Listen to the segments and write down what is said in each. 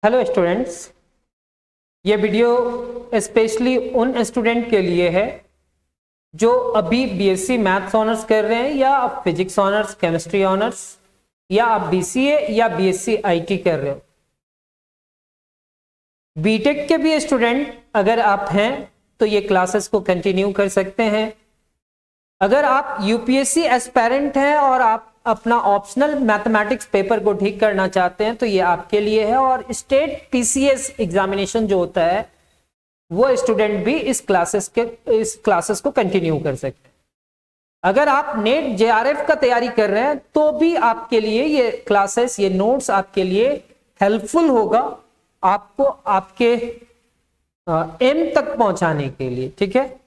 Hello students, ये video specially उन student के लिए है जो अभी बीएससी मैथ्स ऑनर्स कर रहे हैं या आप फिजिक्स ऑनर्स, केमिस्ट्री ऑनर्स या आप बीसीए या बीएससी आईटी कर रहे हो। बीटेक के भी स्टूडेंट अगर आप हैं तो ये क्लासेस को कंटिन्यू कर सकते हैं। अगर आप यूपीएससी एस्पायरेंट हैं और आप अपना ऑप्शनल मैथमेटिक्स पेपर को ठीक करना चाहते हैं तो ये आपके लिए है। और स्टेट पीसीएस एग्जामिनेशन जो होता है वो स्टूडेंट भी इस क्लासेस को कंटिन्यू कर सकते हैं। अगर आप नेट जेआरएफ का तैयारी कर रहे हैं तो भी आपके लिए ये क्लासेस, ये नोट्स आपके लिए हेल्पफुल होगा, आपको आपके एम तक पहुंचाने के लिए। ठीक है,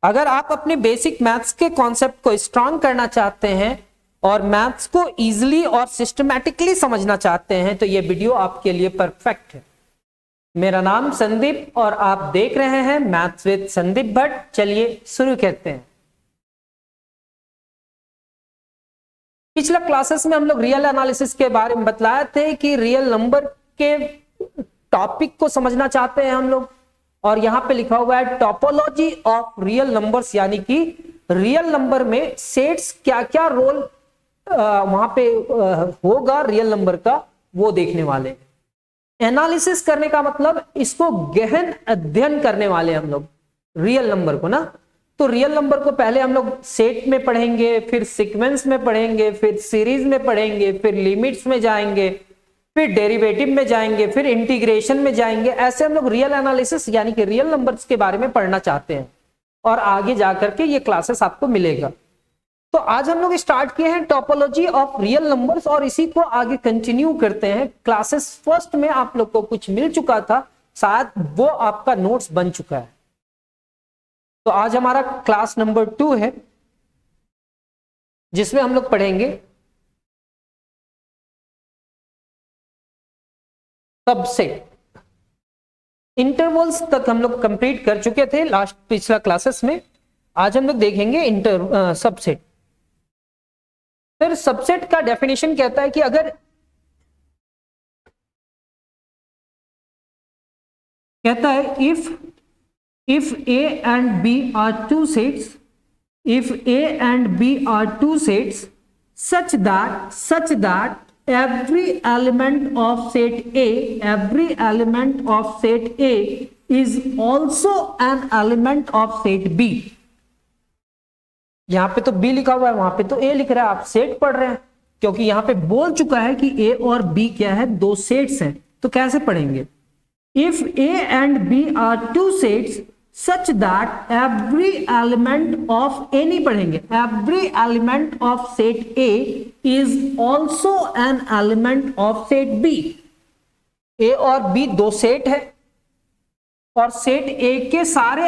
अगर आप अपने बेसिक मैथ्स के कॉन्सेप्ट को स्ट्रांग करना चाहते हैं और मैथ्स को इजीली और सिस्टमैटिकली समझना चाहते हैं तो ये वीडियो आपके लिए परफेक्ट है। मेरा नाम संदीप और आप देख रहे हैं मैथ्स विद संदीप भट्ट। चलिए शुरू करते हैं। पिछला क्लासेस में हम लोग रियल एनालिसिस के बारे में बतलाए थे कि रियल नंबर के टॉपिक को समझना चाहते हैं हम लोग, और यहां पे लिखा हुआ है टोपोलॉजी ऑफ रियल नंबर्स, यानी कि रियल नंबर में सेट्स क्या क्या रोल वहां पे होगा रियल नंबर का, वो देखने वाले। एनालिसिस करने का मतलब इसको गहन अध्ययन करने वाले हम लोग रियल नंबर को ना। तो रियल नंबर को पहले हम लोग सेट में पढ़ेंगे, फिर सीक्वेंस में पढ़ेंगे, फिर सीरीज में पढ़ेंगे, फिर लिमिट्स में जाएंगे, फिर डेरिवेटिव में जाएंगे, फिर इंटीग्रेशन में जाएंगे। ऐसे हम लोग रियल एनालिसिस यानी कि रियल नंबर्स के बारे में पढ़ना चाहते हैं और आगे जाकर के ये क्लासेस आपको मिलेगा। तो आज हम लोग स्टार्ट किए हैं टोपोलॉजी ऑफ रियल नंबर्स और इसी को आगे कंटिन्यू करते हैं। क्लासेस फर्स्ट में आप लोग को कुछ मिल चुका था, शायद वो आपका नोट्स बन चुका है। तो आज हमारा क्लास नंबर 2 है जिसमें हम लोग पढ़ेंगे सबसेट। इंटरवल्स तक हम लोग कंप्लीट कर चुके थे लास्ट पिछला क्लासेस में। आज हम लोग देखेंगे सबसेट। फिर सबसेट का डेफिनेशन कहता है कि अगर कहता है if A and B are two sets, if A and B are two sets such that every element of set A is also an element of set B। यहां पे तो B लिखा हुआ है, वहां पे तो A लिख रहा है, आप सेट पढ़ रहे हैं क्योंकि यहां पे बोल चुका है कि A और B क्या है, दो सेट्स हैं। तो कैसे पढ़ेंगे? If A and B are two sets such that every element of any पढ़ेंगे, every element of set A is also an element of set B। A और B दो सेट है और सेट A के सारे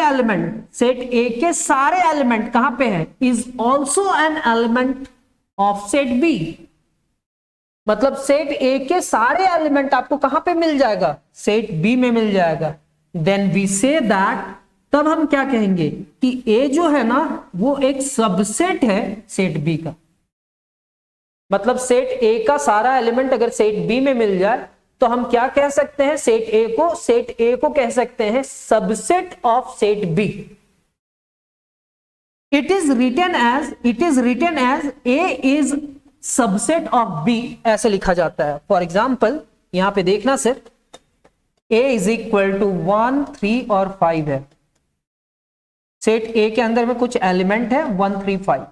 एलिमेंट कहां पे है? Is also an element of set B। मतलब सेट A के सारे एलिमेंट आपको कहां पे मिल जाएगा? सेट B में मिल जाएगा। देन वी से दैट, तब हम क्या कहेंगे कि A जो है ना वो एक सबसेट है सेट B का। मतलब सेट A का सारा एलिमेंट अगर सेट B में मिल जाए तो हम क्या कह सकते हैं? सेट A को कह सकते हैं subset of set B। It is written as A is subset of B, ऐसे लिखा जाता है। फॉर एग्जाम्पल यहां पे देखना सिर्फ, A इज इक्वल टू 1, 3 और 5 है। सेट A के अंदर में कुछ एलिमेंट है 1, 3, 5।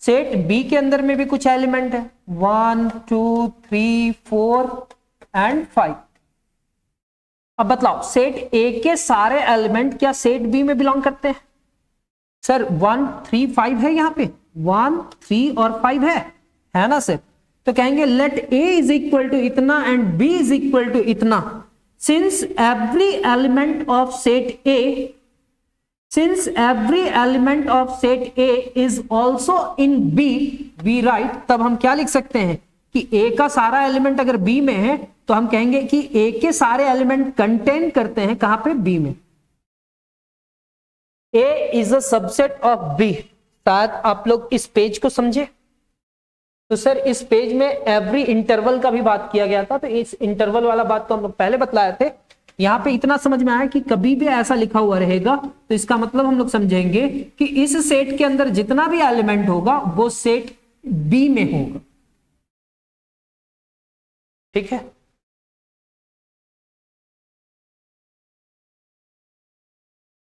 सेट B के अंदर में भी कुछ एलिमेंट है 1, 2, 3, 4 एंड 5। अब बतलाओ सेट A के सारे एलिमेंट क्या सेट B में बिलोंग करते हैं? सर 1, 3, 5 है, यहां पे 1, 3 और 5 है ना सर? तो कहेंगे let A is equal to इतना and B is equal to इतना। Since every element of set A is also in B, we write, तब हम क्या लिख सकते हैं कि A का सारा एलिमेंट अगर B में है तो हम कहेंगे कि A के सारे एलिमेंट कंटेन करते हैं कहां पे? B में। A is a subset of B। शायद आप लोग इस पेज को समझे। तो सर इस पेज में एवरी इंटरवल का भी बात किया गया था, तो इस इंटरवल वाला बात तो हम लोग पहले बतलाए थे। यहाँ पे इतना समझ में आया कि कभी भी ऐसा लिखा हुआ रहेगा तो इसका मतलब हम लोग समझेंगे कि इस सेट के अंदर जितना भी एलिमेंट होगा वो सेट बी में होगा। ठीक है,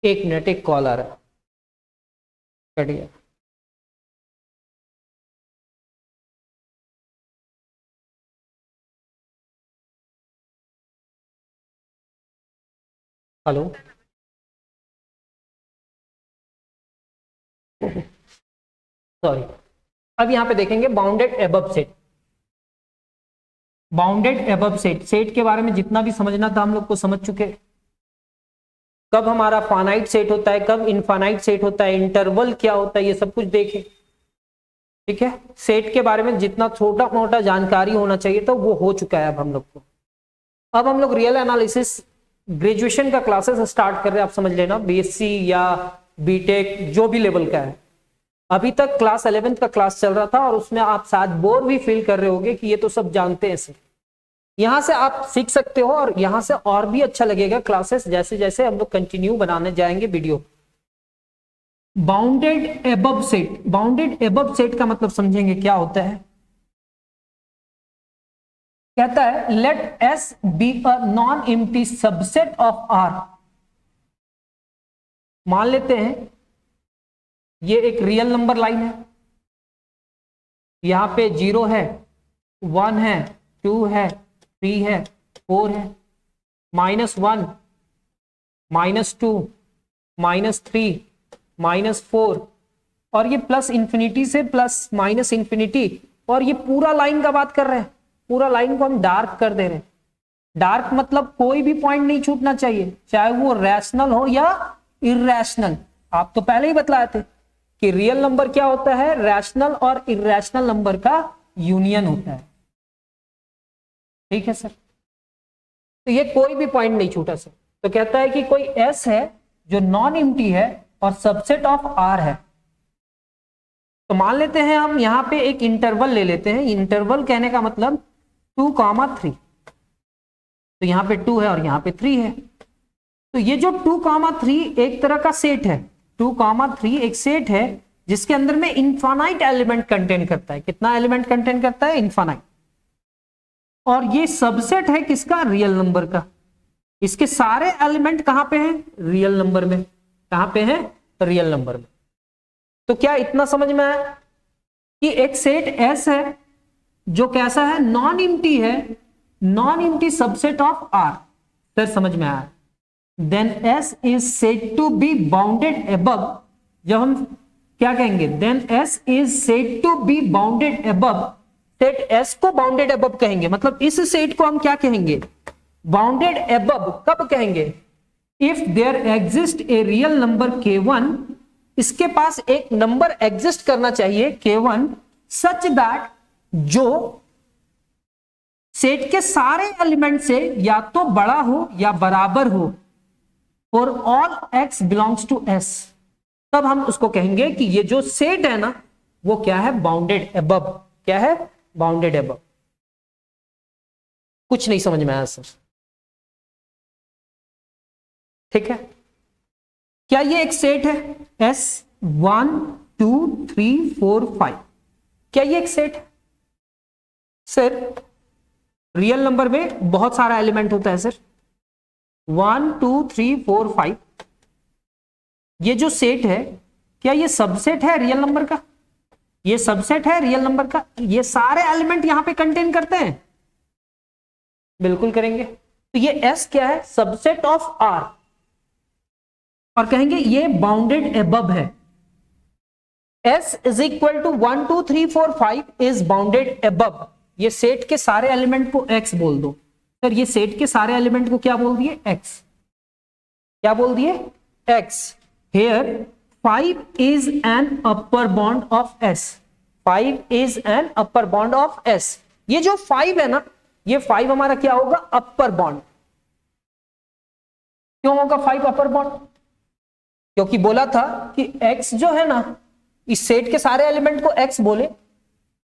एक मिनट, एक कॉल आ रहा है, कट गया। Hello, sorry. अब यहां पे देखेंगे bounded above set. Bounded above set, set के बारे में जितना भी समझना था हम लोग को समझ चुके। कब हमारा फाइनाइट सेट होता है, कब इनफाइनाइट सेट होता है, इंटरवल क्या होता है, ये सब कुछ देखें। ठीक है, सेट के बारे में जितना छोटा मोटा जानकारी होना चाहिए तो वो हो चुका है अब हम लोग को। अब हम लोग रियल एनालिसिस ग्रेजुएशन का क्लासेस स्टार्ट कर रहे हैं, आप समझ लेना, बीएससी या बीटेक जो भी लेवल का है। अभी तक क्लास 11th का क्लास चल रहा था और उसमें आप शायद बोर भी फील कर रहे होगे कि ये तो सब जानते हैं सर। यहां से आप सीख सकते हो और यहां से और भी अच्छा लगेगा क्लासेस जैसे जैसे हम लोग कंटिन्यू बनाने जाएंगे वीडियो। Bounded above set, bounded above set का मतलब समझेंगे क्या होता है। कहता है let S be a non empty subset of R. मान लेते हैं ये एक रियल नंबर लाइन है, यहां पे 0 है, 1 है, 2 है, 3 है, 4 है, -1, -2, -3, -4 और ये प्लस इंफिनिटी से प्लस माइनस इंफिनिटी। और ये पूरा लाइन का बात कर रहे हैं, पूरा लाइन को हम डार्क कर दे रहे हैं। डार्क मतलब कोई भी पॉइंट नहीं छूटना चाहिए, चाहे वो रैशनल हो या इरैशनल। आप तो पहले ही बतलाए थे कि रियल नंबर क्या होता है, रैशनल और इरैशनल नंबर का यूनियन होता है। ठीक है सर, तो ये कोई भी पॉइंट नहीं छूटा सर। तो कहता है कि कोई एस है जो नॉन एम्प्टी है और सबसेट ऑफ आर है। तो मान लेते हैं हम यहां पे एक इंटरवल ले लेते हैं। इंटरवल कहने का मतलब 2,3। तो यहां पे 2 है और यहां पे 3 है। तो ये जो 2,3 एक तरह का सेट है। 2,3 एक सेट है जिसके अंदर में इनफाइनाइट एलिमेंट कंटेन करता है। कितना एलिमेंट कंटेन करता है? इनफाइनाइट। और ये सबसेट है किसका? रियल नंबर का। इसके सारे एलिमेंट कहां पे हैं? रियल नंबर में। कहां पे हैं? रियल नंबर में। तो क्या इतना समझ में आया कि एक सेट एस है जो कैसा है? नॉन एम्प्टी है, non empty subset of R. फिर समझ में आया। Then S is said to be bounded above. जब हम क्या कहेंगे? Then S is said to be bounded above. Set S को बाउंडेड अबव कहेंगे, मतलब इस सेट को हम क्या कहेंगे? Bounded above. कब कहेंगे? If there exist a real number K1, इसके पास एक नंबर एग्जिस्ट करना चाहिए K1 सच दैट जो सेट के सारे एलिमेंट से या तो बड़ा हो या बराबर हो for all x belongs to s। तब हम उसको कहेंगे कि ये जो सेट है ना वो क्या है? Bounded above. क्या है? Bounded above. कुछ नहीं समझ में आया सर? ठीक है, क्या ये एक सेट है? S 1 2 3 4 5, क्या ये एक सेट है? सर रियल नंबर में बहुत सारा एलिमेंट होता है सर। 1 2 3 4 5, ये जो सेट है क्या ये सबसेट है रियल नंबर का? ये सबसेट है रियल नंबर का? ये सारे एलिमेंट यहां पे कंटेन करते हैं? बिल्कुल करेंगे। तो ये S क्या है? Subset of R। और कहेंगे ये बाउंडेड अबव है। S is equal to 1 2 3 4 5 is bounded above. ये सेट के सारे एलिमेंट को X बोल दो। सर ये सेट के सारे एलिमेंट को क्या बोल दिए? X। क्या बोल दिए? X। Here 5 is an upper bond of S। 5 is an upper bond of S। ये जो 5 है ना, ये 5 हमारा क्या होगा? अपर बॉन्ड। क्यों होगा 5 अपर बॉन्ड? क्योंकि बोला था कि X जो है ना, इस सेट के सारे एलिमेंट को X बोले,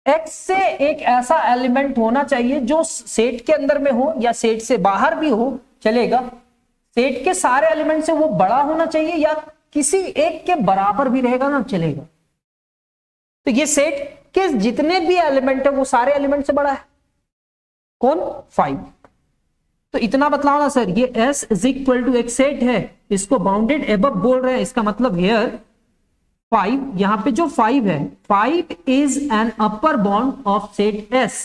X से एक ऐसा एलिमेंट होना चाहिए जो सेट के अंदर में हो या सेट से बाहर भी हो चलेगा, सेट के सारे एलिमेंट से वो बड़ा होना चाहिए या किसी एक के बराबर भी रहेगा ना चलेगा। तो ये सेट के जितने भी एलिमेंट है वो सारे एलिमेंट से बड़ा है कौन? 5। तो इतना बतलाओ ना सर, ये S इज इक्वल टू एक सेट है, इसको बाउंडेड एबव बोल रहे हैं, इसका मतलब हियर 5, यहां पे जो 5 है, 5 is an upper bound of set S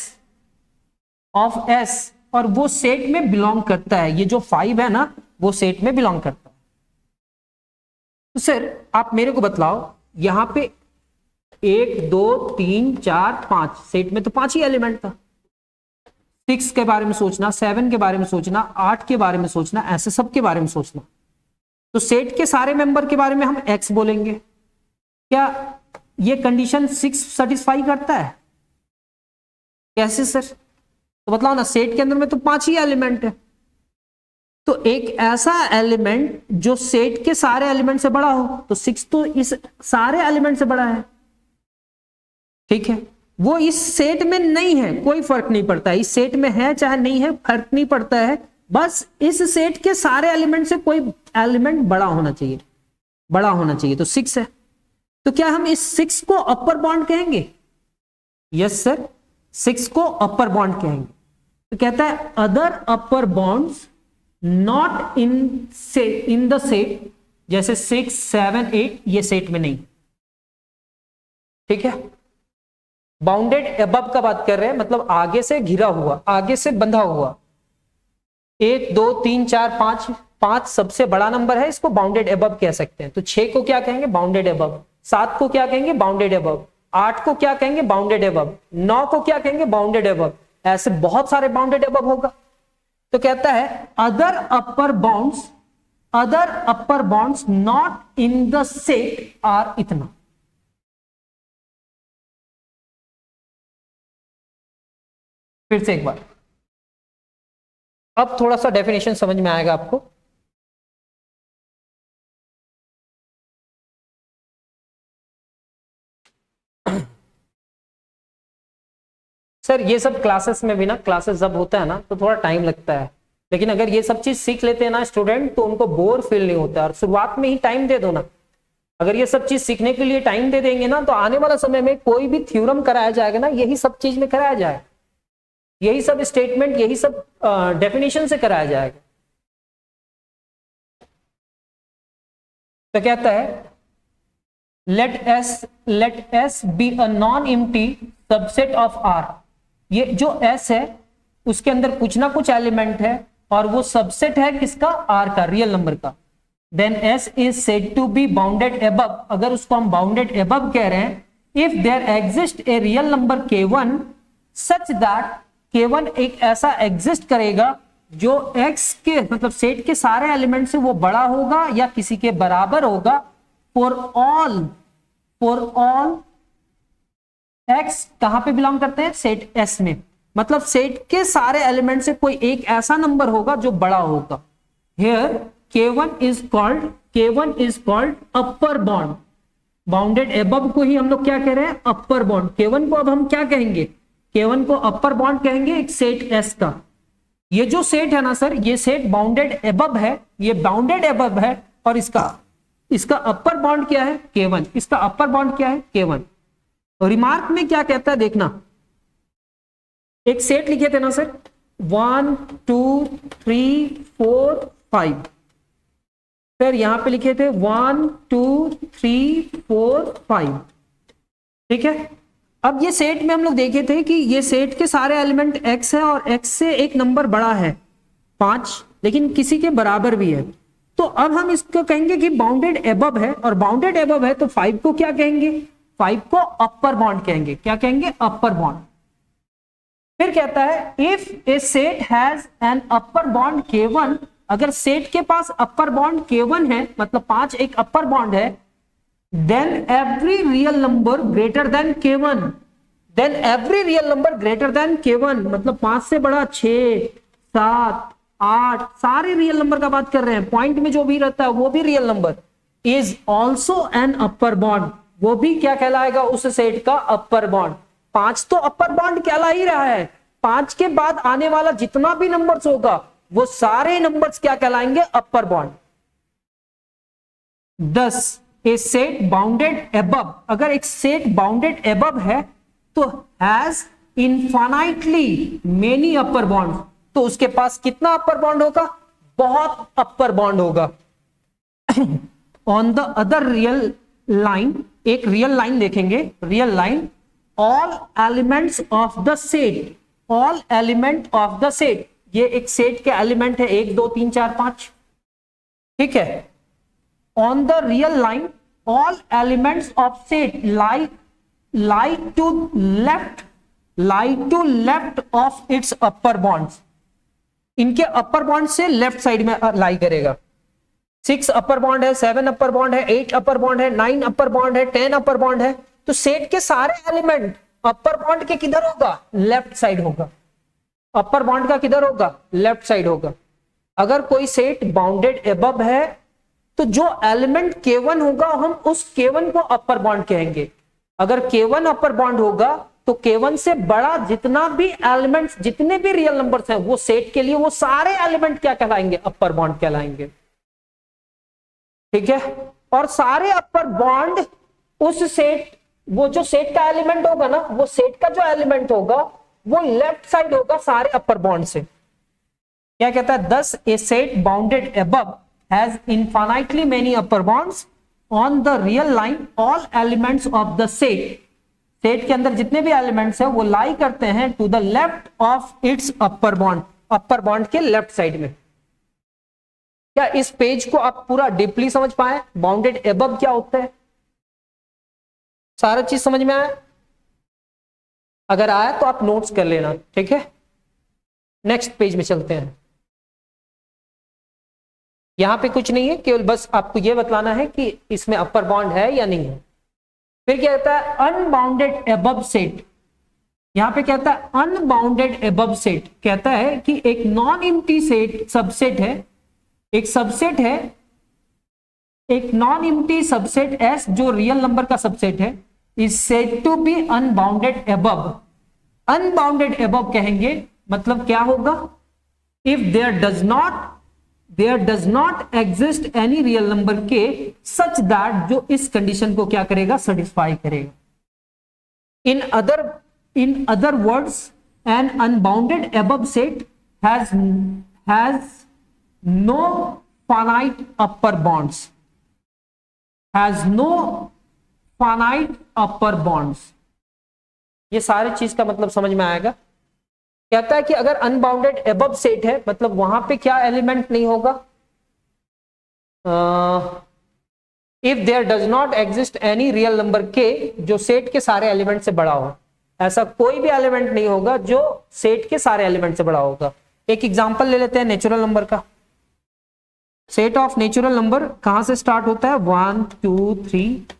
of S, और वो सेट में बिलोंग करता है। ये जो 5 है ना वो सेट में बिलोंग करता है। तो सर आप मेरे को बतलाओ, यहां पे 1 2 3 4 5, सेट में तो 5 ही एलिमेंट था। 6 के बारे में सोचना, 7 के बारे में सोचना, 8 के बारे में सोचना, ऐसे सब के बारे में सोचना। तो सेट के सारे मेंबर के बारे में हम X बोलेंगे। क्या ये कंडीशन 6 सेटिस्फाई करता है? कैसे सर? तो बताओ ना, सेट के अंदर में तो 5 ही एलिमेंट है, तो एक ऐसा एलिमेंट जो सेट के सारे एलिमेंट से बड़ा हो, तो 6 तो इस सारे एलिमेंट से बड़ा है, ठीक है। वो इस सेट में नहीं है, कोई फर्क नहीं पड़ता, इस सेट में है चाहे नहीं है फर्क नहीं पड़ता है, बस इस सेट के सारे एलिमेंट से कोई एलिमेंट बड़ा होना चाहिए, बड़ा होना चाहिए। तो 6 है, तो क्या हम इस 6 को अपर बॉन्ड कहेंगे? यस सर, 6 को अपर बॉन्ड कहेंगे। तो कहता है other upper bounds not in the set, जैसे 6 7 8 ये सेट में नहीं, ठीक है। बाउंडेड एबव का बात कर रहे हैं, मतलब आगे से घिरा हुआ, आगे से बंधा हुआ। 1 2 3 4 5, 5 सबसे बड़ा नंबर है, इसको बाउंडेड एबव कह सकते हैं। तो 6 को क्या कहेंगे? Bounded above. 7 को क्या कहेंगे? Bounded above. 8 को क्या कहेंगे? Bounded above. 9 को क्या कहेंगे? Bounded above. ऐसे बहुत सारे बाउंडेड एबव होगा। तो कहता है other upper bounds not in the set are इतना। फिर से एक बार, अब थोड़ा सा डेफिनेशन समझ में आएगा आपको। सर ये सब क्लासेस में भी ना, क्लासेस जब होता है ना तो थोड़ा टाइम लगता है, लेकिन अगर ये सब चीज सीख लेते हैं ना स्टूडेंट तो उनको बोर फील नहीं होता। और शुरुआत में ही टाइम दे दो ना, अगर ये सब चीज सीखने के लिए टाइम दे देंगे ना तो आने वाला समय में कोई भी थ्योरम कराया जाएगा ना, यही सब चीज में कराया जाएगा, यही सब स्टेटमेंट, यही सब डेफिनेशन से कराया जाएगा। तो कहता है let S be a non-empty subset of R। ये जो S है उसके अंदर कुछ ना कुछ एलिमेंट है और वो सबसेट है किसका? R का, रियल नंबर का। Then S is said to be bounded above। अगर उसको हम bounded above कह रहे हैं, if there exists a real number K1 such that K1 एक ऐसा एग्जिस्ट करेगा जो X के मतलब सेट के सारे एलिमेंट से वो बड़ा होगा या किसी के बराबर होगा, फॉर ऑल X कहां पे बिलोंग करते हैं? सेट S में। मतलब सेट के सारे एलिमेंट से कोई एक ऐसा नंबर होगा जो बड़ा होगा। Here K1 is called upper bond. Bounded above को ही हम लोग क्या कह रहे हैं? अपर बॉन्ड। K1 को अब हम क्या कहेंगे? K1 को अपर बॉन्ड कहेंगे एक सेट S का। ये जो सेट है ना सर, ये सेट बाउंडेड एबव है, ये बाउंडेड एबव है, और इसका अपर बॉन्ड क्या है? K1। इसका अपर बॉन्ड क्या है? K1। रिमार्क में क्या कहता है देखना, एक सेट लिखे थे ना सर, 1 2 3 4 5, फिर यहां पे लिखे थे 1 2 3 4 5, ठीक है। अब ये सेट में हम लोग देखे थे कि ये सेट के सारे एलिमेंट X है और X से एक नंबर बड़ा है 5, लेकिन किसी के बराबर भी है। तो अब हम इसको कहेंगे कि बाउंडेड एबव है, और बाउंडेड एबव है तो 5 को क्या कहेंगे? 5 को अपर बॉन्ड कहेंगे। क्या कहेंगे? Upper bond. फिर कहता है if A set has an upper bond K1, अगर सेट के पास अपर बॉन्ड K1 है, मतलब 5 एक अपर बॉन्ड है, then every real number greater than K1, then every real number greater than K1, मतलब 5 से बड़ा 6 7 8 सारे रियल नंबर का बात कर रहे हैं, पॉइंट में जो भी रहता है वो भी real number, is also an upper bond, वो भी क्या कहलाएगा? उस सेट का अपर बॉन्ड। 5 तो अपर बाउंड कहला ही रहा है। 5 के बाद आने वाला जितना भी नंबर्स होगा वो सारे नंबर्स क्या कहलाएंगे? Upper bound. 10 a set bounded above, अगर एक सेट बाउंडेड एबव है तो has infinitely many upper bound, तो उसके पास कितना अपर बॉन्ड होगा? बहुत अपर बॉन्ड होगा। On the other real line, एक रियल लाइन देखेंगे, real line, all elements of the set, all element of the set, ये एक सेट के एलिमेंट है 1 2 3 4 5, ठीक है। On the real line all elements of set lie to left of its upper bonds, इनके अपर bond से left side में लाई करेगा। 6 अपर बॉन्ड है, 7 अपर बॉन्ड है, 8 अपर बॉन्ड है, 9 अपर बॉन्ड है, 10 अपर बॉन्ड है। तो सेट के सारे एलिमेंट अपर बॉन्ड के किधर होगा? लेफ्ट साइड होगा। अपर बॉन्ड का किधर होगा? लेफ्ट साइड होगा। अगर कोई सेट बाउंडेड एबव है तो जो एलिमेंट K1 होगा हम उस K1 को अपर बॉन्ड कहेंगे। अगर K1 अपर बॉन्ड होगा तो K1 से बड़ा जितना भी एलिमेंट्स, जितने भी रियल नंबर्स हैं वो सेट के लिए वो सारे एलिमेंट क्या कहलाएंगे? अपर बॉन्ड कहलाएंगे, ठीक है। और सारे अपर बॉन्ड उस सेट, वो जो सेट का एलिमेंट होगा ना, वो सेट का जो एलिमेंट होगा वो लेफ्ट साइड होगा सारे अपर बॉन्ड से। क्या कहता है? 10 a set bounded above has infinitely many upper bounds on the real line all elements of the set, set के अंदर जितने भी एलिमेंट्स हैं वो लाई करते हैं to the left of its upper bound, upper bound के लेफ्ट साइड में। क्या इस पेज को आप पूरा डीपली समझ पाए? बाउंडेड अबव क्या होता है, सारा चीज समझ में आया? अगर आया तो आप नोट्स कर लेना, ठीक है। नेक्स्ट पेज में चलते हैं। यहां पे कुछ नहीं है, केवल बस आपको यह बतलाना है कि इसमें अपर बॉन्ड है या नहीं है। फिर क्या कहता है? Unbounded above set. यहां पे कहता है अनबाउंडेड एबव सेट, कहता है कि एक नॉन एम्प्टी सेट सबसेट है, एक सबसेट है, एक नॉन एम्प्टी सबसेट एस जो रियल नंबर का सबसेट है, is said to be unbounded above. Unbounded above कहेंगे मतलब क्या होगा? If there does not exist any real number K such that, जो इस कंडीशन को क्या करेगा? सेटिस्फाई करेगा। In other words an unbounded above set has no finite upper bounds, has no finite upper bounds. ये सारी चीज का मतलब समझ में आएगा। कहता है कि अगर अनबाउंडेड एबव सेट है मतलब वहां पे क्या एलिमेंट नहीं होगा? If there does not exist any real number K, जो सेट के सारे एलिमेंट से बड़ा हो, ऐसा कोई भी एलिमेंट नहीं होगा जो सेट के सारे एलिमेंट से बड़ा होगा। एक एग्जांपल ले लेते हैं नेचुरल नंबर का। सेट ऑफ नेचुरल नंबर कहां से स्टार्ट होता है? 1 2 3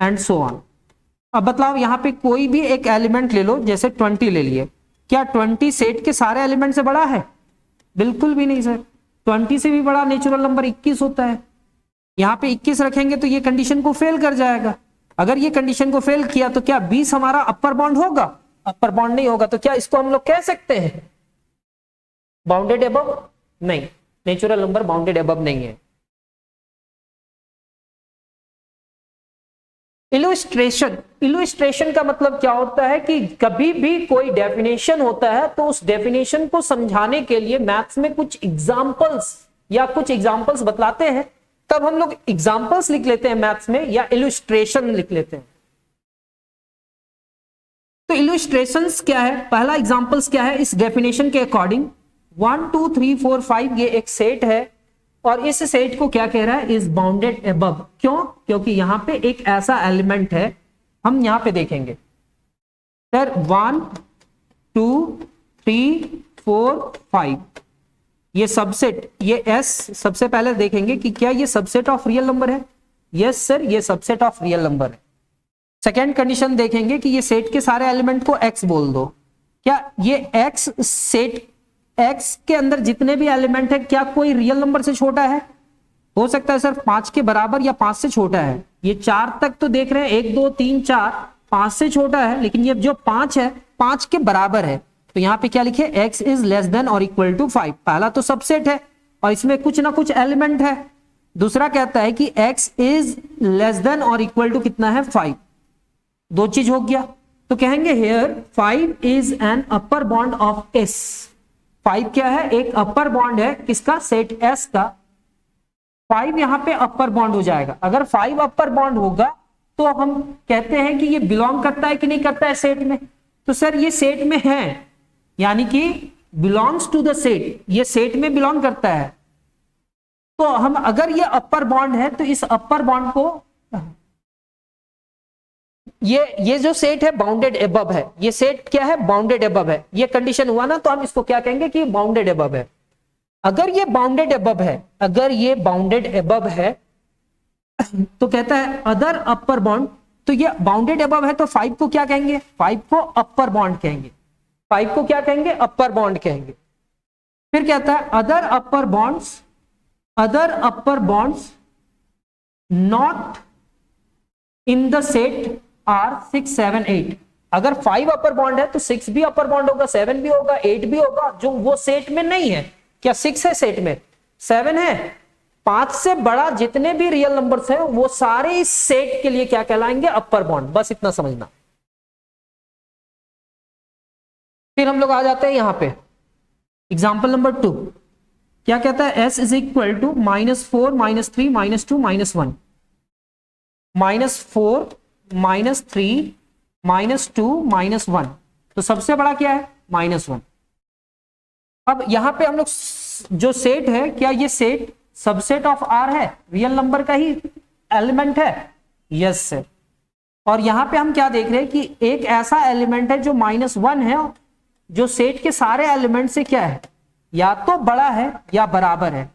एंड सो ऑन। अब बतलाओ यहां पे कोई भी एक एलिमेंट ले लो, जैसे 20 ले लिए, क्या 20 सेट के सारे एलिमेंट से बड़ा है? बिल्कुल भी नहीं सर। 20 से भी बड़ा नेचुरल नंबर 21 होता है। यहां पे 21 रखेंगे तो ये कंडीशन को फेल कर जाएगा। अगर ये कंडीशन को फेल किया तो क्या 20 हमारा अपर बॉन्ड होगा? अपर बॉन्ड नहीं होगा। तो क्या इसको हम लोग कह सकते हैं बाउंडेड एबव? नहीं, नेचुरल नंबर बाउंडेड एबव नहीं है। इलुस्ट्रेशन का मतलब क्या होता है कि कभी भी कोई डेफिनेशन होता है तो उस डेफिनेशन को समझाने के लिए मैथ्स में कुछ एग्जांपल्स या कुछ एग्जांपल्स बतलाते हैं, तब हम लोग एग्जांपल्स लिख लेते हैं मैथ्स में या इलुस्ट्रेशन लिख लेते हैं। तो इलुस्ट्रेशंस क्या है? पहला एग्जांपल्स क्या है? इस डेफिनेशन के अकॉर्डिंग 1 2 3 4 5 ये एक सेट है और इस सेट को क्या कह रहा है? Is bounded above. क्यों? क्योंकि यहां पे एक ऐसा एलिमेंट है, हम यहां पे देखेंगे सर 1 2 3 4 5 ये सबसेट, ये S सबसे पहले देखेंगे कि क्या ये सबसेट ऑफ रियल नंबर है। यस सर, ये सबसेट ऑफ रियल नंबर है। सेकेंड कंडीशन देखेंगे कि ये सेट के सारे एलिमेंट को X बोल दो। क्या ये X सेट X के अंदर जितने भी एलिमेंट है क्या कोई रियल नंबर से छोटा है? हो सकता है सर 5 के बराबर या 5 से छोटा है। ये 4 तक तो देख रहे हैं, 1 2 3 4, 5 से छोटा है, लेकिन ये जो 5 है 5 के बराबर है, तो यहाँ पे क्या लिखे, x इज लेस देन और इक्वल टू 5। पहला तो सबसेट है और इसमें कुछ ना कुछ एलिमेंट है। दूसरा कहता है कि x इज लेस देन और इक्वल टू कितना है, 5। दो चीज हो गया, तो कहेंगे here 5 is an upper bound of s। 5 क्या है, एक अपर बॉन्ड है किसका, सेट s का। 5 यहां पे अपर बॉन्ड हो जाएगा। अगर 5 अपर बॉन्ड होगा तो हम कहते हैं कि ये बिलोंग करता है कि नहीं करता है सेट में। तो सर ये सेट में है, यानी कि बिलोंग्स टू द सेट, ये सेट में बिलोंग करता है। तो हम अगर ये अपर बॉन्ड है तो इस अपर बॉन्ड को, ये जो सेट है बाउंडेड एबव है, ये सेट क्या है, बाउंडेड एबव है। ये कंडीशन हुआ ना, तो हम इसको क्या कहेंगे कि बाउंडेड एबव है। अगर ये बाउंडेड एबव है, अगर ये बाउंडेड एबव है तो कहता है अदर अपर बॉन्ड, तो ये बाउंडेड एबव है तो 5 को क्या कहेंगे, 5 को अपर बॉन्ड कहेंगे। 5 को क्या कहेंगे, अपर बॉन्ड कहेंगे। फिर कहता है other upper bounds not in the set are 6, 7, 8। अगर 5 अपर बॉन्ड है तो 6 भी अपर बॉन्ड होगा, 7 भी होगा, 8 भी होगा, जो वो सेट में नहीं है। क्या 6 है सेट में, 7 है, 5 से बड़ा जितने भी रियल नंबर्स हैं वो सारे इस सेट के लिए क्या कहलाएंगे, अपर बॉन्ड। बस इतना समझना। फिर हम लोग आ जाते हैं यहां पे एग्जांपल नंबर 2। क्या कहता है, s इज इक्वल टू -4, -3, -2, -1। -4, -3, -2, -1। तो सबसे बड़ा क्या है, -1। अब यहां पे हम लोग जो सेट है, क्या ये सेट सबसेट ऑफ R है, रियल नंबर का ही एलिमेंट है? Yes sir. और यहां पे हम क्या देख रहे हैं कि एक ऐसा एलिमेंट है जो -1 है, जो सेट के सारे एलिमेंट से क्या है, या तो बड़ा है या बराबर है।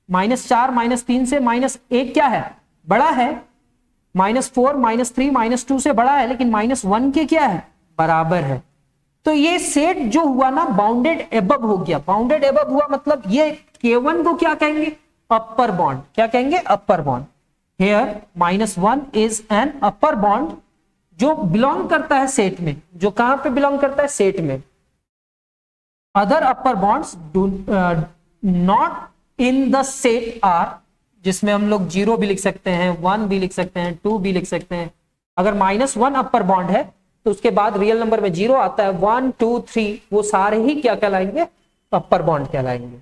-4, -3 से -1 क्या है, बड़ा है। -4, -3, -2 से बड़ा है, लेकिन -1 के क्या है, बराबर है। तो ये सेट जो हुआ ना, बाउंडेड एबव हो गया। बाउंडेड एबव हुआ मतलब ये K1 को क्या कहेंगे, अपर बॉन्ड। क्या कहेंगे, upper bound. Here -1 is an upper bound जो बिलोंग करता है सेट में। जो कहां पे बिलोंग करता है, सेट में। Other upper bounds do not in the set are, जिसमें हम लोग 0 भी लिख सकते हैं, 1 भी लिख सकते हैं, 2 भी लिख सकते हैं। अगर -1 अपर बॉन्ड है तो उसके बाद रियल नंबर में 0 आता है, 1, 2, 3, वो सारे ही क्या कहलाएंगे, अपर बॉन्ड कहलाएंगे।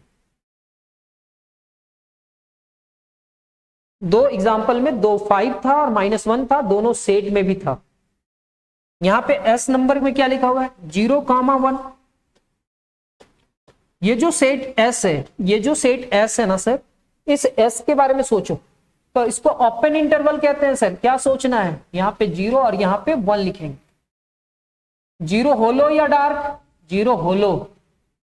दो एग्जाम्पल में 5 था और -1 था, दोनों सेट में भी था। यहां पे S नंबर में क्या लिखा हुआ है, 0, 1। ये जो सेट S है, ये जो सेट S है ना सर, इस S के बारे में सोचो तो इसको ओपन इंटरवल कहते हैं सर। क्या सोचना है, यहाँ पे 0 और यहाँ पे 1 लिखेंगे। 0 होलो या डार्क, 0 होलो।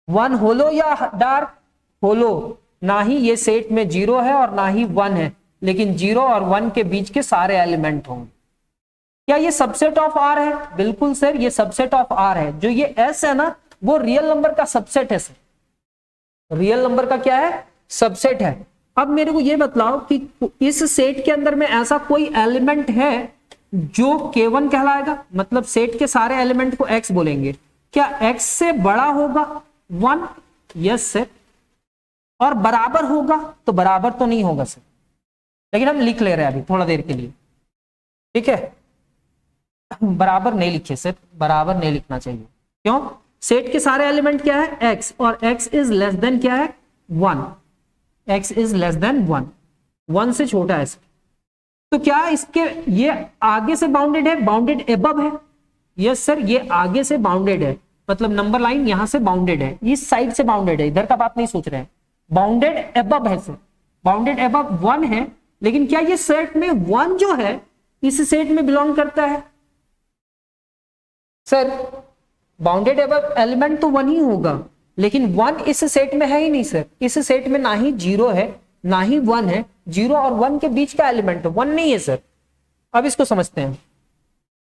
1 होलो या डार्क, होलो। ना ही ये सेट में 0 है और ना ही 1 है, लेकिन 0 और 1 के बीच के सारे एलिमेंट होंगे। क्या ये सबसेट ऑफ R है? बिल्कुल सर, ये सबसेट ऑफ R है। जो ये S है ना, वो रियल नंबर का सबसेट है सर। रियल नंबर का क्या है, सबसेट है। अब मेरे को ये बतलाओ कि इस सेट के अंदर में ऐसा कोई एलिमेंट है जो K1 कहलाएगा, मतलब सेट के सारे एलिमेंट को X बोलेंगे। क्या X से बड़ा होगा 1? Yes sir. और बराबर होगा तो बराबर तो नहीं होगा सर, लेकिन हम लिख ले रहे हैं अभी थोड़ा देर के लिए, ठीक है। बराबर नहीं लिखे सर, बराबर नहीं लिखना चाहिए। क्यों? सेट के सारे एलिमेंट क्या है, X, और X इज लेस देन क्या है, 1। X इज लेस देन 1, 1 से छोटा है। तो क्या इसके ये आगे से बाउंडेड है, बाउंडेड एबव है? यस सर, ये आगे से बाउंडेड है, मतलब नंबर लाइन यहां से बाउंडेड है, इस साइड से बाउंडेड है, इधर का बात नहीं सोच रहे हैं। बाउंडेड एबव है सर, बाउंडेड एबव 1 है। लेकिन क्या ये सेट में 1 जो है इस सेट में बिलोंग करता है? सर बाउंडेड एबव एलिमेंट तो 1 ही होगा, लेकिन 1 इस सेट में है ही नहीं सर। इस सेट में ना ही 0 है ना ही 1 है, 0 और 1 के बीच का एलिमेंट 1 नहीं है सर। अब इसको समझते हैं।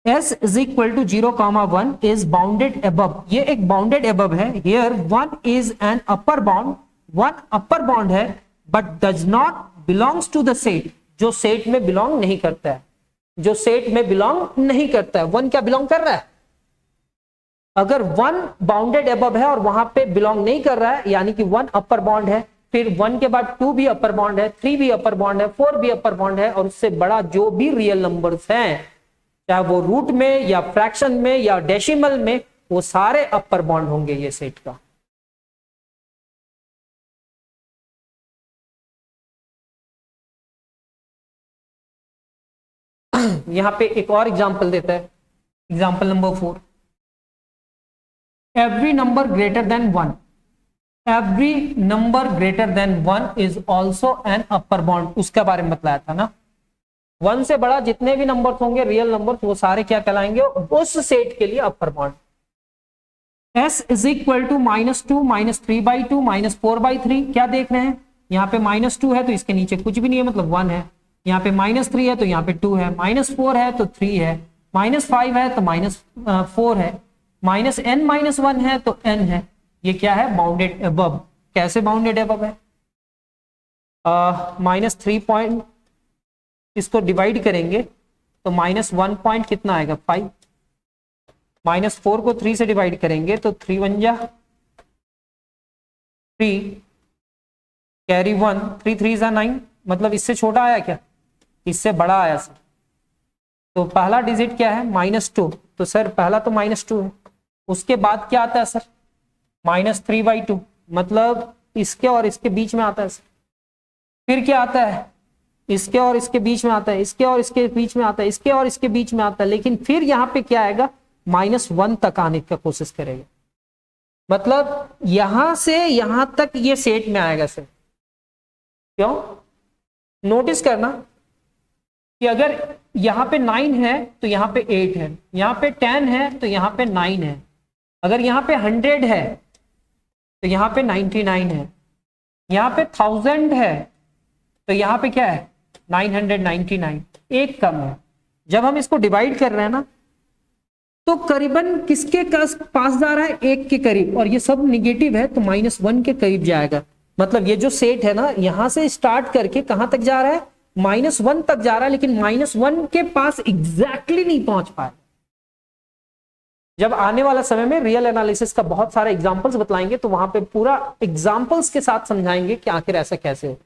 S is equal to 0, 1 is bounded above, ये एक बाउंडेड एबव है। Here 1 is an upper bound, 1 upper bound है, but does not belongs to the set, जो सेट में बिलोंग नहीं करता है। जो सेट में बिलोंग नहीं करता है। 1 क्या बिलोंग कर रहा है? अगर 1 बाउंडेड एबव है और वहां पे बिलोंग नहीं कर रहा है, यानी कि 1 अपर बॉन्ड है, फिर 1 के बाद 2 भी अपर बॉन्ड है, 3 भी अपर बॉन्ड है, 4 भी अपर बॉन्ड है, और उससे बड़ा जो भी रियल नंबर्स हैं, चाहे वो रूट में या फ्रैक्शन में या डेसिमल में, वो सारे अपर बॉन्ड होंगे ये सेट का। यहां पे एक और एग्जांपल देता है, example number 4। Every number greater than 1, every number greater than 1 is also an upper bond. उसके बारे में बताया था ना, 1 से बड़ा जितने भी नंबर्स होंगे रियल नंबर्स, वो सारे क्या कहलाएंगे? उस सेट के लिए upper bound. s is equal to -2 -3/2 -4/3। क्या देख रहे हैं? यहाँ पे -2 है तो इसके नीचे कुछ भी नहीं है, मतलब 1 है। यहाँ पे -3 है तो यहाँ पे 2 है, -4 है तो 3 है, -5 है तो -4 है, -n-1 है तो n है। ये क्या है? Bounded above. कैसे बाउंडेड एबव है? -3 पॉइंट, इसको डिवाइड करेंगे तो -1 पॉइंट कितना आएगा? 5। -4 को 3 से डिवाइड करेंगे तो 3 1 जा 3, कैरी 1, 3 3 जा 9, मतलब इससे छोटा आया क्या? इससे बड़ा आया सर। तो पहला डिजिट क्या है? -2। तो सर पहला तो -2 है, उसके बाद क्या आता है सर? -3/2, मतलब इसके और इसके बीच में आता है सर। फिर क्या आता है? इसके और इसके बीच में आता है, इसके और इसके बीच में आता है, इसके और इसके बीच में आता है, लेकिन फिर यहाँ पे क्या आएगा? -1 तक आने का कोशिश करेगा, मतलब यहां से यहां तक ये सेट में आएगा सर। क्यों? नोटिस करना कि अगर यहां पे 9 है तो यहां पे 8 है, यहां पे 10 है तो यहां पे 9 है, अगर यहां पे 100 है तो यहां पे 99 है, यहां पे 1000 है तो यहां पे क्या है? 999, एक कम है। जब हम इसको डिवाइड कर रहे हैं ना, तो करीबन किसके पास जा रहा है? 1 के करीब, और ये सब निगेटिव है तो -1 के करीब जाएगा। मतलब ये जो सेट है ना, यहां से स्टार्ट करके कहां तक जा रहा है? -1 तक जा रहा है, लेकिन -1 के पास एग्जैक्टली नहीं पहुंच पाया। जब आने वाला समय में रियल एनालिसिस का बहुत सारे एग्जांपल्स बतलाएंगे तो वहां पे पूरा एग्जांपल्स के साथ समझाएंगे कि आखिर ऐसा कैसे हो।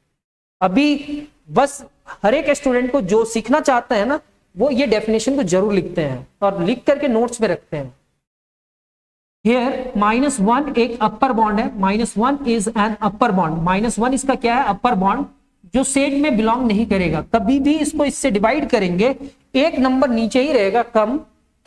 अभी बस हर एक स्टूडेंट को जो सीखना चाहते हैं ना, वो ये डेफिनेशन को जरूर लिखते हैं और लिख करके नोट्स में रखते हैं। हियर -1 एक अपर बॉन्ड है, -1 इज एन अपर बॉन्ड। -1 इसका क्या है? अपर बॉन्ड, जो सेट में बिलोंग नहीं करेगा। कभी भी इसको इससे डिवाइड करेंगे, एक नंबर नीचे ही रहेगा कम,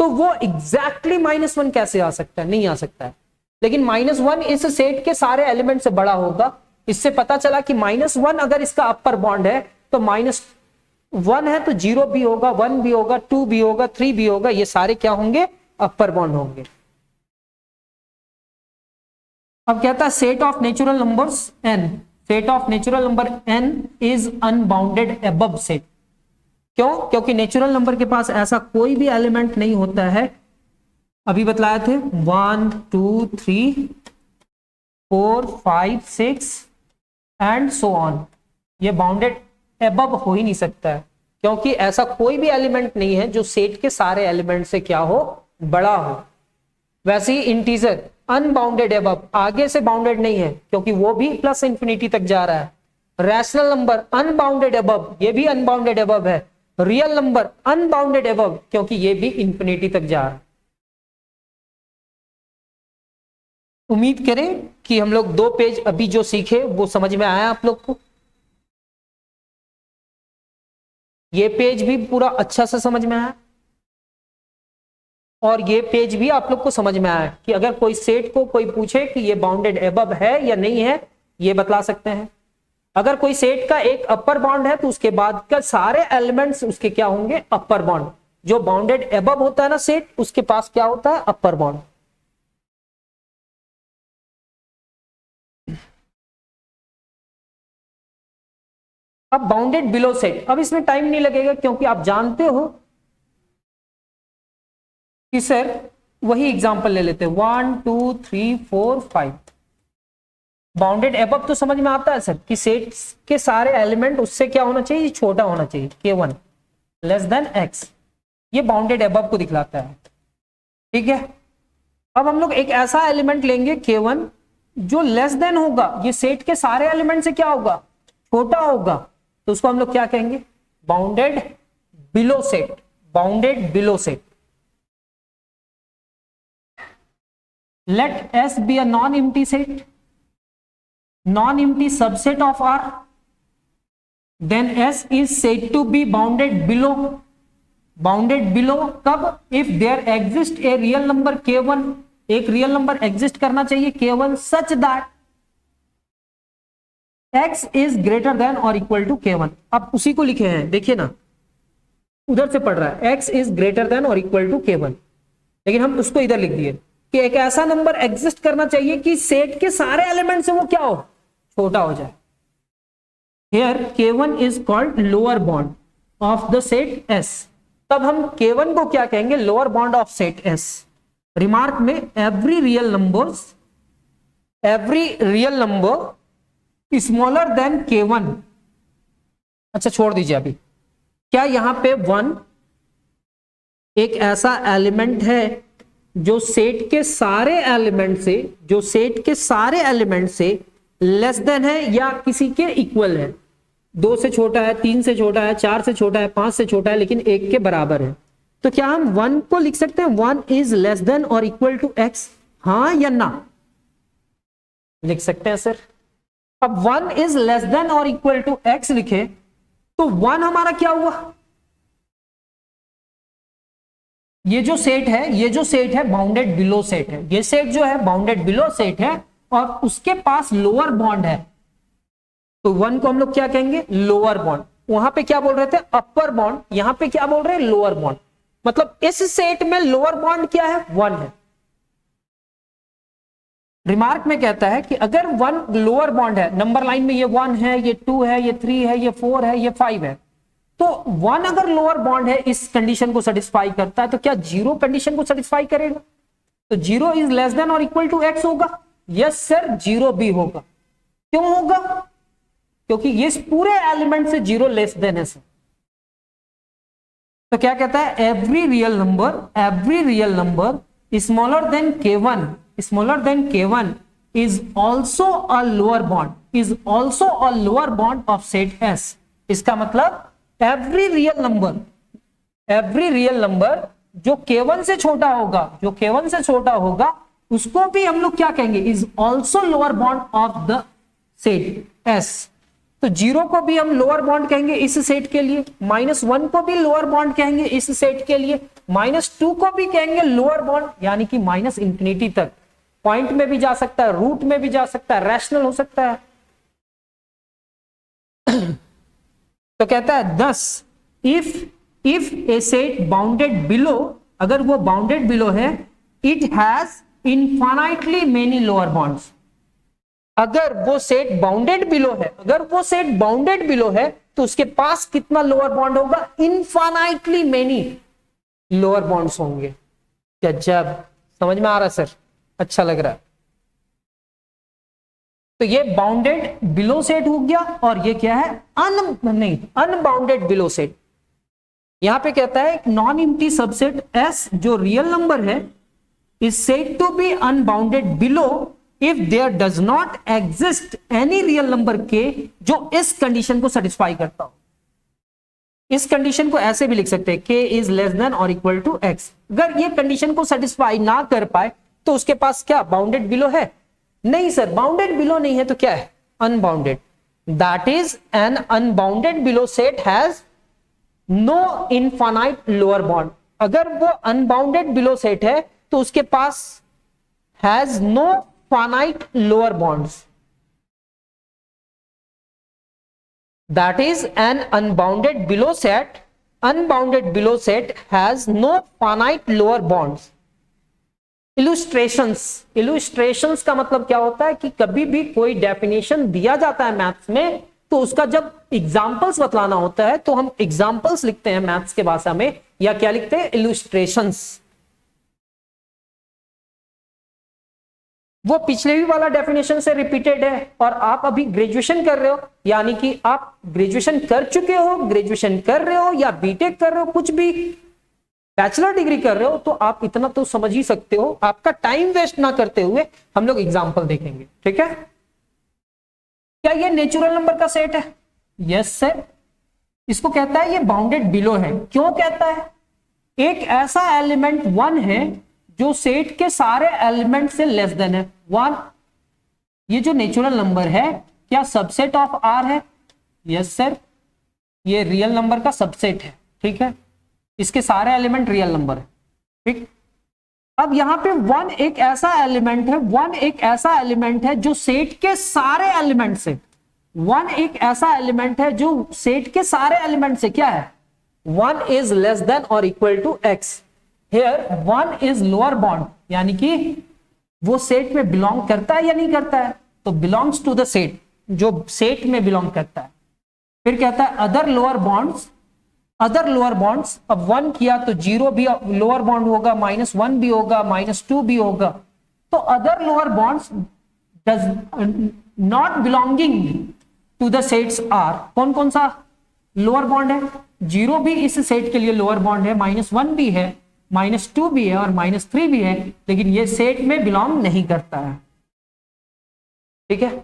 तो वो एग्जैक्टली -1 कैसे आ सकता है? नहीं आ सकता है। लेकिन -1 इस सेट के सारे एलिमेंट से बड़ा होगा। इससे पता चला कि -1 अगर इसका अपर बॉन्ड है तो -1 है तो 0 भी होगा, 1 भी होगा, 2 भी होगा, 3 भी होगा, ये सारे क्या होंगे? अपर बॉन्ड होंगे। अब कहता है set of natural numbers n, set of natural number n is unbounded above set. क्यों? क्योंकि नेचुरल नंबर के पास ऐसा कोई भी एलिमेंट नहीं होता है, अभी बतलाए थे 1 2 3 4 5 6 एंड सो ऑन, ये बाउंडेड एबव हो ही नहीं सकता है, क्योंकि ऐसा कोई भी एलिमेंट नहीं है जो सेट के सारे एलिमेंट से क्या हो? बड़ा हो। वैसे ही इंटीजर अनबाउंडेड एबव, आगे से बाउंडेड नहीं है क्योंकि वो भी प्लस इंफिनिटी तक जा रहा है। रैशनल नंबर अनबाउंडेड एबव, ये भी अनबाउंडेड एबव है। रियल नंबर अनबाउंडेड एबव, क्योंकि ये भी इंफिनिटी तक जा रहा है। उम्मीद करें कि हम लोग 2 पेज अभी जो सीखे वो समझ में आया आप लोग को। ये पेज भी पूरा अच्छा से समझ में आया, और ये पेज भी आप लोग को समझ में आया कि अगर कोई सेट को कोई पूछे कि ये बाउंडेड एबव है या नहीं है, ये बतला सकते हैं। अगर कोई सेट का एक अपर बॉन्ड है तो उसके बाद का सारे एलिमेंट्स उसके क्या होंगे? अपर बॉन्ड। जो बाउंडेड एबव होता है ना सेट, उसके पास क्या होता है? अपर बॉन्ड। अब बाउंडेड बिलो सेट, अब इसमें टाइम नहीं लगेगा क्योंकि आप जानते हो कि सर वही एग्जांपल ले लेते हैं 1 2 3 4 5। बाउंडेड एबव तो समझ में आता है सर कि सेट के सारे एलिमेंट उससे क्या होना चाहिए? छोटा होना चाहिए, K1। लेस देन एक्स, ये बाउंडेड अबव को दिखलाता है। ठीक है, अब हम लोग एक ऐसा एलिमेंट लेंगे K1 जो लेस देन होगा, ये सेट के सारे एलिमेंट से क्या होगा, छोटा होगा, तो उसको हम लोग क्या कहेंगे, bounded below set, bounded below set. Let S be a non empty set, non empty subset of R, then S is said to be bounded below, bounded below कब, if there exists a real number K1, एक real number exist करना चाहिए K1 such that X is greater than or equal to K1। अब उसी को लिखे हैं, देखिए ना उधर से पढ़ रहा है X is greater than or equal to K1, लेकिन हम उसको इधर लिख दिए कि एक ऐसा नंबर एग्जिस्ट करना चाहिए कि सेट के सारे एलिमेंट से वो क्या हो, छोटा हो जाए। Here K1 is called lower bound of the set S। तब हम K1 को क्या कहेंगे, lower bound of set S। Remark में every real number smaller than K1, अच्छा छोड़ दीजिए अभी, क्या यहां पे 1 एक ऐसा एलिमेंट है जो सेट के सारे एलिमेंट से, जो सेट के सारे एलिमेंट से लेस देन है या किसी के इक्वल है, 2 से छोटा है, 3 से छोटा है, 4 से छोटा है, 5 से छोटा है, लेकिन 1 के बराबर है, तो क्या हम 1 को लिख सकते हैं 1 इज लेस देन और इक्वल टू एक्स, हाँ या ना, लिख सकते हैं सर। अब 1 इज लेस देन और इक्वल टू एक्स लिखे तो 1 हमारा क्या हुआ, ये जो सेट है बाउंडेड बिलो सेट है, ये सेट जो है बाउंडेड बिलो सेट है और उसके पास लोअर बॉन्ड है, तो 1 को हम लोग क्या कहेंगे, लोअर बॉन्ड। वहां पे क्या बोल रहे थे, अपर बॉन्ड, यहां पे क्या बोल रहे हैं, लोअर बॉन्ड। मतलब इस सेट में लोअर बॉन्ड क्या है, 1 है। रिमार्क में कहता है कि अगर 1 लोअर बॉन्ड है, नंबर लाइन में ये 1 है, ये 2 है, ये 3 है, ये 4 है, ये 5 है, तो 1 अगर लोअर बॉन्ड है इस कंडीशन को सेटिस्फाई करता है, तो क्या 0 कंडीशन को सेटिस्फाई करेगा, तो 0 इज लेस देन और इक्वल टू एक्स होगा। यस सर, 0 भी होगा। क्यों होगा, क्योंकि ये पूरे एलिमेंट से 0 लेस देन है सर। तो क्या कहता है, every real number smaller than K1 is also a lower bond of set S। इसका मतलब एवरी रियल नंबर जो K1 से छोटा होगा, उसको भी हम लोग क्या कहेंगे, is also lower bond of the set S। तो 0 को भी हम लोअर बॉन्ड कहेंगे इस सेट के लिए, -1 को भी लोअर बॉन्ड कहेंगे इस सेट के लिए, -2 को भी कहेंगे लोअर बॉन्ड, यानी कि -इंफिनिटी तक, पॉइंट में भी जा सकता है, रूट में भी जा सकता है, रैशनल हो सकता है। तो कहता है दस if A set bounded below, अगर वो बाउंडेड बिलो है, it has infinitely many lower bonds. अगर वो सेट बाउंडेड बिलो है, तो उसके पास कितना लोअर बॉन्ड होगा, इनफाइनाइटली मेनी लोअर बॉन्ड्स होंगे। जब समझ में आ रहा है सर, अच्छा लग रहा है। तो ये बाउंडेड बिलो सेट हो गया और ये क्या है, अनबाउंडेड बिलो सेट। यहां पे कहता है नॉन एम्प्टी सबसेट S जो रियल नंबर है is said to be unbounded below if there does not exist any real number K जो इस कंडीशन को सेटिस्फाई करता हो। इस कंडीशन को ऐसे भी लिख सकते हैं, K इज लेस देन और इक्वल टू X। अगर ये कंडीशन को सेटिस्फाई ना कर पाए तो उसके पास क्या बाउंडेड बिलो है, नहीं सर, बाउंडेड बिलो नहीं है, तो क्या है, unbounded. That is an unbounded below set has no infinite lower bound. अगर वो अनबाउंडेड बिलो सेट है तो उसके पास has no finite lower bounds. That is an unbounded below set has no finite lower bounds. Illustrations का मतलब क्या होता है कि कभी भी कोई डेफिनेशन दिया जाता है मैथ्स में, तो उसका जब एग्जांपल्स बतलाना होता है तो हम एग्जांपल्स लिखते हैं मैथ्स के भाषा में, या क्या लिखते हैं, इलुस्ट्रेशंस। वो पिछले भी वाला डेफिनेशन से रिपीटेड है, और आप अभी ग्रेजुएशन कर रहे हो, यानी कि आप ग्रेजुएशन कर चुके हो, ग्रेजुएशन कर रहे हो, या बीटेक कर रहे हो, कुछ भी बैचलर डिग्री कर रहे हो, तो आप इतना तो समझ ही सकते हो। आपका टाइम वेस्ट ना करते हुए हम लोग एग्जाम्पल देखेंगे, ठीक है। क्या ये नेचुरल नंबर का सेट है? Yes sir. इसको कहता है ये बाउंडेड बिलो है। क्यों कहता है? एक ऐसा एलिमेंट 1 है जो सेट के सारे एलिमेंट से लेस देन है 1। ये जो नेचुरल नंबर है क्या सबसेट ऑफ आर है? यस सर, ये रियल नंबर का सबसेट है, ठीक है। इसके सारे एलिमेंट रियल नंबर है, ठीक। अब यहां पे 1 एक ऐसा एलिमेंट है, 1 एक ऐसा एलिमेंट है जो सेट के सारे एलिमेंट से, 1 एक ऐसा एलिमेंट है जो सेट के सारे एलिमेंट से क्या है? 1 इज लेस देन और equal to x। Here 1 is lower bound, यानी कि वो सेट में बिलोंग करता है या नहीं करता है? तो बिलोंग्स टू द सेट, जो सेट में बिलोंग करता है। फिर कहता है other lower bonds, other lower bonds. अब 1 किया तो 0 भी लोअर बॉन्ड होगा, -1 भी होगा, -2 भी होगा। तो other lower bounds does not belonging to the sets are. कौन कौन सा लोअर बॉन्ड है? 0 भी इस सेट के लिए लोअर बॉन्ड है, -1 भी है, -2 भी है और -3 भी है, लेकिन ये सेट में बिलोंग नहीं करता है, ठीक है।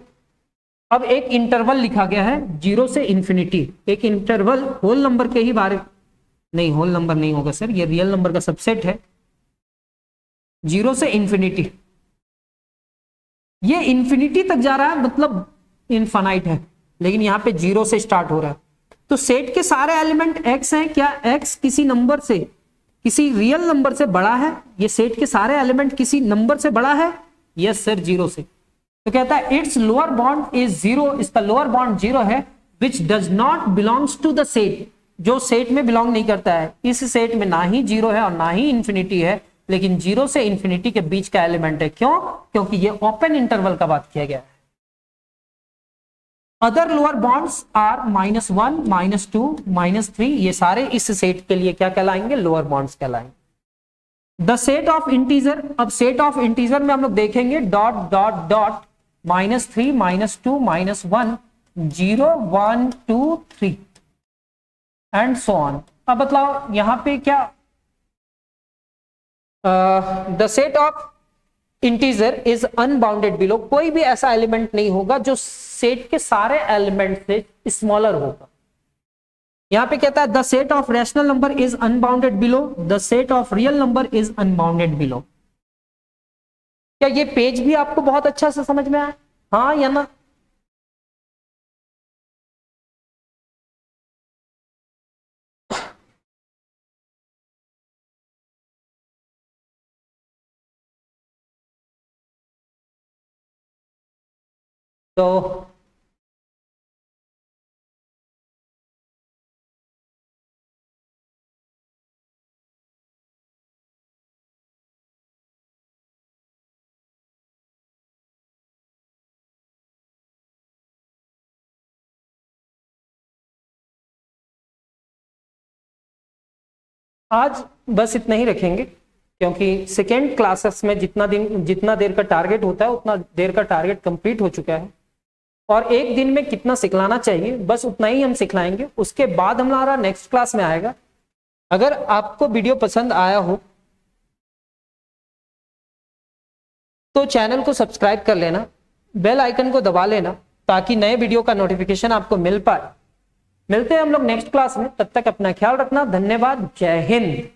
अब एक इंटरवल लिखा गया है 0 से इंफिनिटी। एक इंटरवल होल नंबर के ही बारे नहीं, होल नंबर नहीं होगा सर, ये रियल नंबर का सबसेट है। 0 से इंफिनिटी, ये इंफिनिटी तक जा रहा है, मतलब इनफाइनाइट है, लेकिन यहां पे 0 से स्टार्ट हो रहा है। तो सेट के सारे एलिमेंट x हैं। क्या x किसी नंबर से, किसी रियल नंबर से बड़ा है? ये सेट के सारे एलिमेंट किसी नंबर से बड़ा है? यस सर, 0 से। तो कहता है इट्स लोअर बॉन्ड इज 0, इसका लोअर बॉन्ड 0 है, which does not belongs to the set, जो सेट में बिलोंग नहीं करता है। इस सेट में ना ही 0 है और ना ही इंफिनिटी है, लेकिन 0 से इंफिनिटी के बीच का एलिमेंट है। क्यों? क्योंकि ये ओपन इंटरवल का बात किया गया है। अदर लोअर बॉन्ड्स आर -1, -2, -3, ये सारे इस सेट के लिए क्या कहलाएंगे? लोअर बॉन्ड्स कहलाएंगे। द सेट ऑफ इंटीजर, अब सेट ऑफ इंटीजर में हम लोग देखेंगे dot dot dot -3, -2, -1, 0, 1, 2, 3 and so on. अब बताओ यहां पे क्या the set of integer is unbounded below. कोई भी ऐसा एलिमेंट नहीं होगा जो सेट के सारे एलिमेंट से स्मॉलर होगा। यहां पे कहता है the set of rational number is unbounded below, the set of real number is unbounded below. क्या ये पेज भी आपको बहुत अच्छा से समझ में आया? हाँ या ना? तो आज बस इतना ही रखेंगे, क्योंकि सेकेंड क्लासेस में जितना देर का टारगेट होता है उतना देर का टारगेट कंप्लीट हो चुका है, और एक दिन में कितना सिखलाना चाहिए बस उतना ही हम सिखलाएंगे। उसके बाद हमारा नेक्स्ट क्लास में आएगा। अगर आपको वीडियो पसंद आया हो तो चैनल को सब्सक्राइब कर लेना, बेल आइकन को दबा लेना, ताकि नए वीडियो का नोटिफिकेशन आपको मिल पाए। मिलते हैं हम लोग नेक्स्ट क्लास में, तब तक अपना ख्याल रखना। धन्यवाद, जय हिंद।